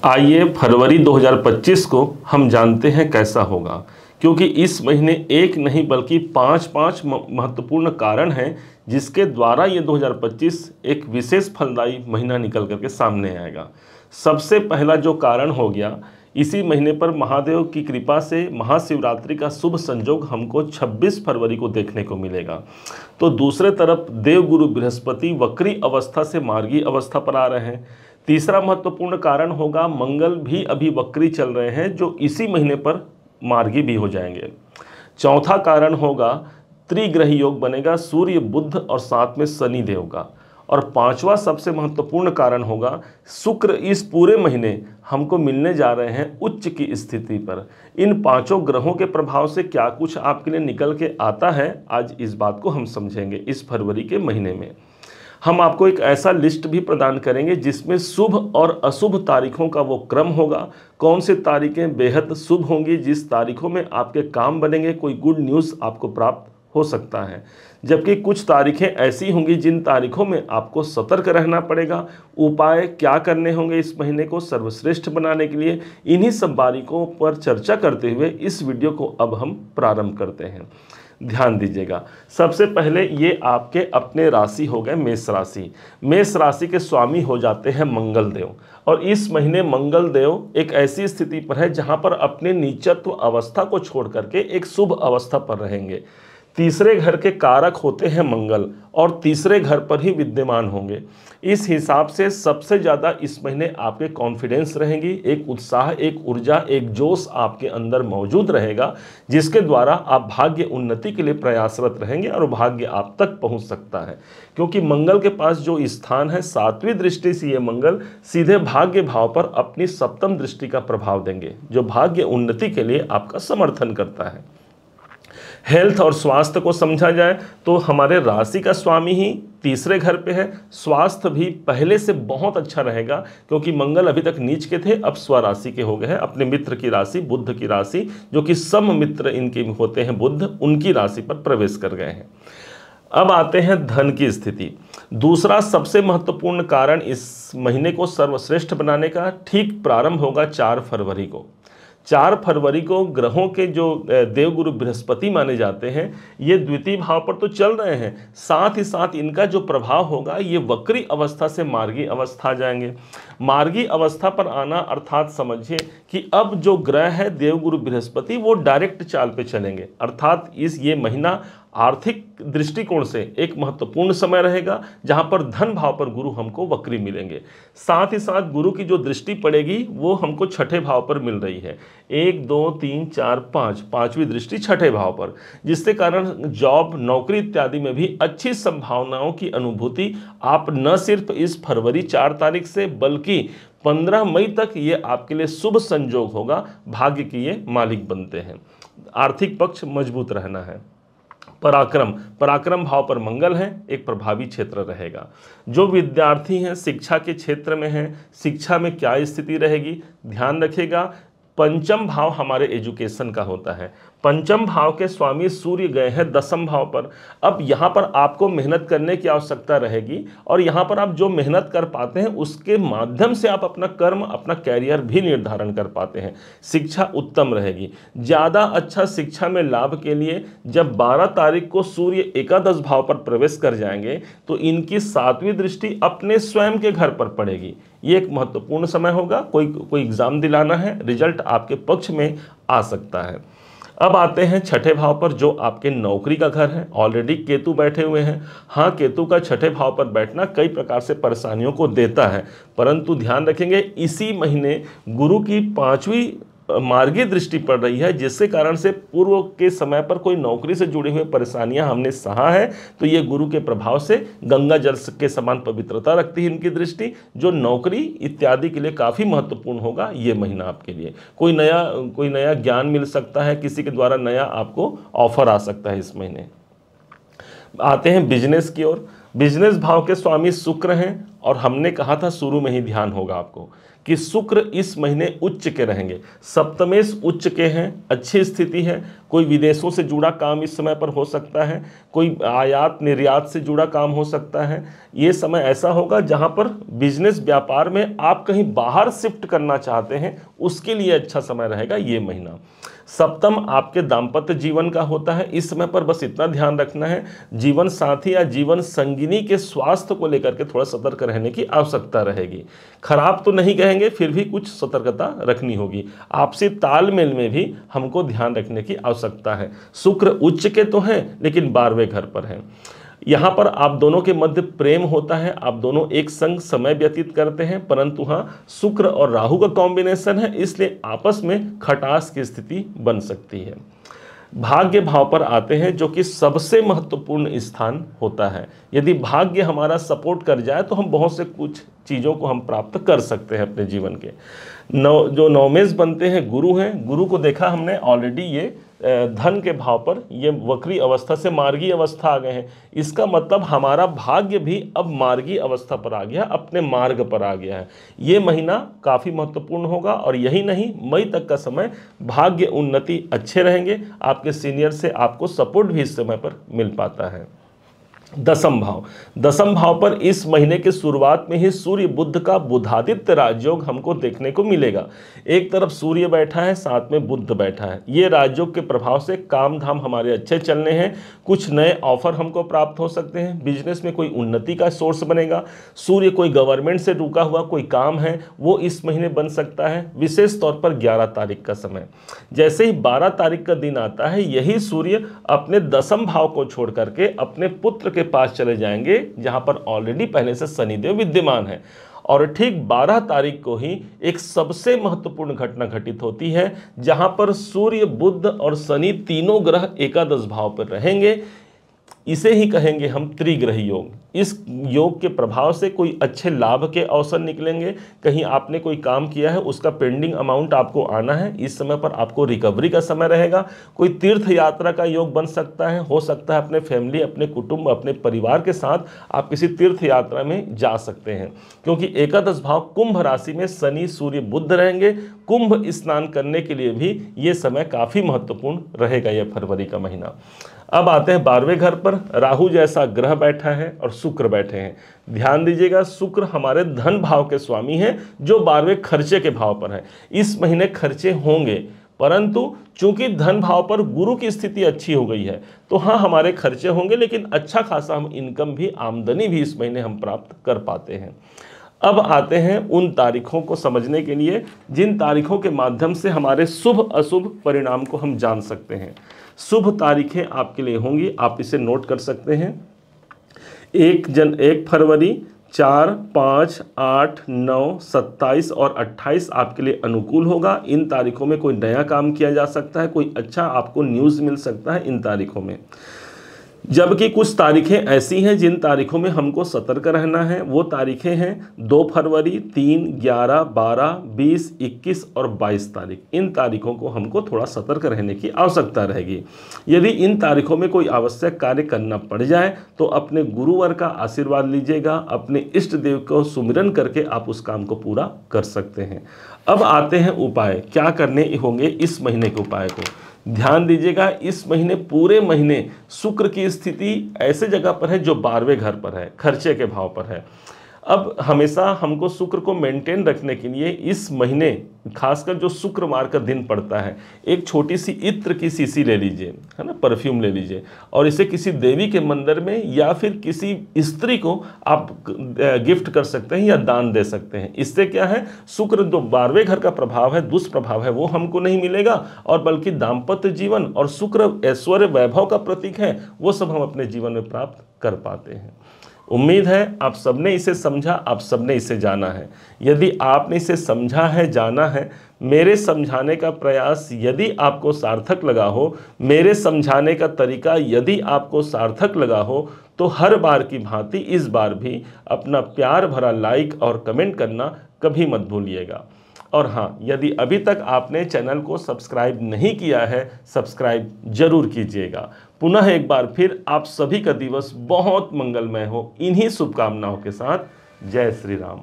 आइए फरवरी 2025 को हम जानते हैं कैसा होगा, क्योंकि इस महीने एक नहीं बल्कि पांच महत्वपूर्ण कारण हैं जिसके द्वारा ये 2025 एक विशेष फलदायी महीना निकल करके सामने आएगा। सबसे पहला जो कारण हो गया, इसी महीने पर महादेव की कृपा से महाशिवरात्रि का शुभ संयोग हमको 26 फरवरी को देखने को मिलेगा। तो दूसरे तरफ देवगुरु बृहस्पति वक्री अवस्था से मार्गी अवस्था पर आ रहे हैं। तीसरा महत्वपूर्ण कारण होगा, मंगल भी अभी वक्री चल रहे हैं जो इसी महीने पर मार्गी भी हो जाएंगे। चौथा कारण होगा, त्रिग्रह योग बनेगा सूर्य बुध और साथ में शनि देव का। और पांचवा सबसे महत्वपूर्ण कारण होगा, शुक्र इस पूरे महीने हमको मिलने जा रहे हैं उच्च की स्थिति पर। इन पांचों ग्रहों के प्रभाव से क्या कुछ आपके लिए निकल के आता है, आज इस बात को हम समझेंगे। इस फरवरी के महीने में हम आपको एक ऐसा लिस्ट भी प्रदान करेंगे जिसमें शुभ और अशुभ तारीखों का वो क्रम होगा। कौन सी तारीखें बेहद शुभ होंगी, जिस तारीखों में आपके काम बनेंगे, कोई गुड न्यूज़ आपको प्राप्त हो सकता है, जबकि कुछ तारीखें ऐसी होंगी जिन तारीखों में आपको सतर्क रहना पड़ेगा। उपाय क्या करने होंगे इस महीने को सर्वश्रेष्ठ बनाने के लिए, इन्हीं सब बारीकों पर चर्चा करते हुए इस वीडियो को अब हम प्रारंभ करते हैं। ध्यान दीजिएगा, सबसे पहले ये आपके अपने राशि हो गए मेष राशि। मेष राशि के स्वामी हो जाते हैं मंगल देव, और इस महीने मंगल देव एक ऐसी स्थिति पर है जहां पर अपने नीचत्व अवस्था को छोड़ करके एक शुभ अवस्था पर रहेंगे। तीसरे घर के कारक होते हैं मंगल और तीसरे घर पर ही विद्यमान होंगे। इस हिसाब से सबसे ज़्यादा इस महीने आपके कॉन्फिडेंस रहेंगी, एक उत्साह, एक ऊर्जा, एक जोश आपके अंदर मौजूद रहेगा, जिसके द्वारा आप भाग्य उन्नति के लिए प्रयासरत रहेंगे और भाग्य आप तक पहुंच सकता है। क्योंकि मंगल के पास जो स्थान है, सातवीं दृष्टि से ये मंगल सीधे भाग्य भाव पर अपनी सप्तम दृष्टि का प्रभाव देंगे, जो भाग्य उन्नति के लिए आपका समर्थन करता है। हेल्थ और स्वास्थ्य को समझा जाए तो हमारे राशि का स्वामी ही तीसरे घर पे है। स्वास्थ्य भी पहले से बहुत अच्छा रहेगा, क्योंकि मंगल अभी तक नीच के थे, अब स्वराशि के हो गए हैं, अपने मित्र की राशि बुध की राशि, जो कि सम मित्र इनके होते हैं बुध, उनकी राशि पर प्रवेश कर गए हैं। अब आते हैं धन की स्थिति। दूसरा सबसे महत्वपूर्ण कारण इस महीने को सर्वश्रेष्ठ बनाने का ठीक प्रारंभ होगा 4 फरवरी को। 4 फरवरी को ग्रहों के जो देवगुरु बृहस्पति माने जाते हैं, ये द्वितीय भाव पर तो चल रहे हैं, साथ ही साथ इनका जो प्रभाव होगा, ये वक्री अवस्था से मार्गी अवस्था जाएंगे। मार्गी अवस्था पर आना अर्थात समझिए कि अब जो ग्रह है देवगुरु बृहस्पति, वो डायरेक्ट चाल पे चलेंगे, अर्थात ये महीना आर्थिक दृष्टिकोण से एक महत्वपूर्ण समय रहेगा, जहां पर धन भाव पर गुरु हमको वक्री मिलेंगे। साथ ही साथ गुरु की जो दृष्टि पड़ेगी वो हमको छठे भाव पर मिल रही है, 1 2 3 4 5, पांचवी दृष्टि छठे भाव पर, जिसके कारण जॉब, नौकरी इत्यादि में भी अच्छी संभावनाओं की अनुभूति आप न सिर्फ इस फरवरी 4 तारीख से बल्कि 15 मई तक ये आपके लिए शुभ संयोग होगा। भाग्य की ये मालिक बनते हैं। आर्थिक पक्ष मजबूत रहना है। पराक्रम भाव पर मंगल है, एक प्रभावी क्षेत्र रहेगा। जो विद्यार्थी हैं शिक्षा के क्षेत्र में हैं, शिक्षा में क्या स्थिति रहेगी, ध्यान रखिएगा। पंचम भाव हमारे एजुकेशन का होता है। पंचम भाव के स्वामी सूर्य गए हैं दसम भाव पर। अब यहाँ पर आपको मेहनत करने की आवश्यकता रहेगी, और यहाँ पर आप जो मेहनत कर पाते हैं उसके माध्यम से आप अपना कर्म, अपना कैरियर भी निर्धारण कर पाते हैं। शिक्षा उत्तम रहेगी। ज़्यादा अच्छा शिक्षा में लाभ के लिए जब 12 तारीख को सूर्य एकादश भाव पर प्रवेश कर जाएंगे तो इनकी 7वीं दृष्टि अपने स्वयं के घर पर पड़ेगी। ये एक महत्वपूर्ण समय होगा। कोई एग्जाम दिलाना है, रिजल्ट आपके पक्ष में आ सकता है। अब आते हैं छठे भाव पर, जो आपके नौकरी का घर है। ऑलरेडी केतु बैठे हुए हैं। हाँ, केतु का छठे भाव पर बैठना कई प्रकार से परेशानियों को देता है, परंतु ध्यान रखेंगे इसी महीने गुरु की 5वीं मार्गी दृष्टि पड़ रही है, जिसके कारण से पूर्व के समय पर कोई नौकरी से जुड़ी हुई परेशानियां हमने सहा है, तो ये गुरु के प्रभाव से गंगा जल के समान पवित्रता रखती है इनकी दृष्टि, जो नौकरी इत्यादि के लिए काफ़ी महत्वपूर्ण होगा ये महीना आपके लिए। कोई नया ज्ञान मिल सकता है, किसी के द्वारा नया आपको ऑफर आ सकता है इस महीने। आते हैं बिजनेस की ओर। बिजनेस भाव के स्वामी शुक्र हैं और हमने कहा था शुरू में ही ध्यान होगा आपको कि शुक्र इस महीने उच्च के रहेंगे, सप्तमेश उच्च के हैं, अच्छी स्थिति है। कोई विदेशों से जुड़ा काम इस समय पर हो सकता है, कोई आयात निर्यात से जुड़ा काम हो सकता है। ये समय ऐसा होगा जहां पर बिजनेस व्यापार में आप कहीं बाहर शिफ्ट करना चाहते हैं, उसके लिए अच्छा समय रहेगा ये महीना। सप्तम आपके दाम्पत्य जीवन का होता है। इस समय पर बस इतना ध्यान रखना है, जीवन साथी या जीवन संगिनी के स्वास्थ्य को लेकर के थोड़ा सतर्क रहने की आवश्यकता रहेगी। खराब तो नहीं कहेंगे, फिर भी कुछ सतर्कता रखनी होगी। आपसी तालमेल में भी हमको ध्यान रखने की आवश्यकता है। शुक्र उच्च के तो हैं लेकिन 12वें घर पर हैं। यहाँ पर आप दोनों के मध्य प्रेम होता है, आप दोनों एक संग समय व्यतीत करते हैं, परंतु हाँ शुक्र और राहु का कॉम्बिनेशन है, इसलिए आपस में खटास की स्थिति बन सकती है। भाग्य भाव पर आते हैं जो कि सबसे महत्वपूर्ण स्थान होता है। यदि भाग्य हमारा सपोर्ट कर जाए तो हम बहुत से कुछ चीज़ों को हम प्राप्त कर सकते हैं अपने जीवन के। जो नवमेश बनते हैं गुरु हैं, गुरु को देखा हमने ऑलरेडी, ये धन के भाव पर ये वक्री अवस्था से मार्गी अवस्था आ गए हैं। इसका मतलब हमारा भाग्य भी अब मार्गी अवस्था पर आ गया, अपने मार्ग पर आ गया है। ये महीना काफ़ी महत्वपूर्ण होगा और यही नहीं, मई तक का समय भाग्य उन्नति अच्छे रहेंगे। आपके सीनियर से आपको सपोर्ट भी इस समय पर मिल पाता है। दसम भाव पर इस महीने के शुरुआत में ही सूर्य बुध का बुधादित्य राजयोग हमको देखने को मिलेगा। एक तरफ सूर्य बैठा है, साथ में बुध बैठा है। ये राजयोग के प्रभाव से काम धाम हमारे अच्छे चलने हैं, कुछ नए ऑफर हमको प्राप्त हो सकते हैं, बिजनेस में कोई उन्नति का सोर्स बनेगा। सूर्य कोई गवर्नमेंट से रुका हुआ कोई काम है वो इस महीने बन सकता है, विशेष तौर पर 11 तारीख का समय। जैसे ही 12 तारीख का दिन आता है, यही सूर्य अपने दसम भाव को छोड़ करके अपने पुत्र के पास चले जाएंगे, जहां पर ऑलरेडी पहले से शनिदेव विद्यमान है। और ठीक 12 तारीख को ही एक सबसे महत्वपूर्ण घटना घटित होती है, जहां पर सूर्य बुध और शनि तीनों ग्रह एकादश भाव पर रहेंगे। इसे ही कहेंगे हम त्रिग्रह योग। इस योग के प्रभाव से कोई अच्छे लाभ के अवसर निकलेंगे। कहीं आपने कोई काम किया है, उसका पेंडिंग अमाउंट आपको आना है, इस समय पर आपको रिकवरी का समय रहेगा। कोई तीर्थ यात्रा का योग बन सकता है, हो सकता है अपने फैमिली, अपने कुटुंब, अपने परिवार के साथ आप किसी तीर्थ यात्रा में जा सकते हैं, क्योंकि एकादश भाव कुंभ राशि में शनि सूर्य बुध रहेंगे। कुंभ स्नान करने के लिए भी ये समय काफ़ी महत्वपूर्ण रहेगा, यह फरवरी का महीना। अब आते हैं 12वें घर पर, राहु जैसा ग्रह बैठा है और शुक्र बैठे हैं। ध्यान दीजिएगा, शुक्र हमारे धन भाव के स्वामी हैं, जो 12वें खर्चे के भाव पर है। इस महीने खर्चे होंगे, परंतु चूंकि धन भाव पर गुरु की स्थिति अच्छी हो गई है, तो हाँ हमारे खर्चे होंगे, लेकिन अच्छा खासा हम इनकम भी, आमदनी भी इस महीने हम प्राप्त कर पाते हैं। अब आते हैं उन तारीखों को समझने के लिए जिन तारीखों के माध्यम से हमारे शुभ अशुभ परिणाम को हम जान सकते हैं। शुभ तारीखें आपके लिए होंगी, आप इसे नोट कर सकते हैं। 1 फरवरी, 4, 5, 8, 9, 27 और 28 आपके लिए अनुकूल होगा। इन तारीखों में कोई नया काम किया जा सकता है, कोई अच्छा आपको न्यूज़ मिल सकता है इन तारीखों में। जबकि कुछ तारीखें ऐसी हैं जिन तारीखों में हमको सतर्क रहना है। वो तारीखें हैं 2 फरवरी, 3, 11, 12, 20, 21 और 22 तारीख। इन तारीखों को हमको थोड़ा सतर्क रहने की आवश्यकता रहेगी। यदि इन तारीखों में कोई आवश्यक कार्य करना पड़ जाए तो अपने गुरुवर का आशीर्वाद लीजिएगा, अपने इष्ट देव को सुमिरन करके आप उस काम को पूरा कर सकते हैं। अब आते हैं उपाय, क्या करने होंगे इस महीने के उपाय को। ध्यान दीजिएगा, इस महीने पूरे महीने शुक्र की स्थिति ऐसे जगह पर है जो 12वें घर पर है, खर्चे के भाव पर है। अब हमेशा हमको शुक्र को मेंटेन रखने के लिए इस महीने खासकर जो शुक्रवार का दिन पड़ता है, एक छोटी सी इत्र की शीशी ले लीजिए, है ना, परफ्यूम ले लीजिए और इसे किसी देवी के मंदिर में या फिर किसी स्त्री को आप गिफ्ट कर सकते हैं या दान दे सकते हैं। इससे क्या है, शुक्र जो 12वें घर का प्रभाव है, दुष्प्रभाव है, वो हमको नहीं मिलेगा और बल्कि दाम्पत्य जीवन और शुक्र ऐश्वर्य वैभव का प्रतीक है, वो सब हम अपने जीवन में प्राप्त कर पाते हैं। उम्मीद है आप सबने इसे समझा, आप सबने इसे जाना है। यदि आपने इसे समझा है, जाना है, मेरे समझाने का प्रयास यदि आपको सार्थक लगा हो, मेरे समझाने का तरीका यदि आपको सार्थक लगा हो, तो हर बार की भांति इस बार भी अपना प्यार भरा लाइक और कमेंट करना कभी मत भूलिएगा। और हाँ, यदि अभी तक आपने चैनल को सब्सक्राइब नहीं किया है, सब्सक्राइब जरूर कीजिएगा। पुनः एक बार फिर आप सभी का दिवस बहुत मंगलमय हो, इन्हीं शुभकामनाओं के साथ जय श्री राम।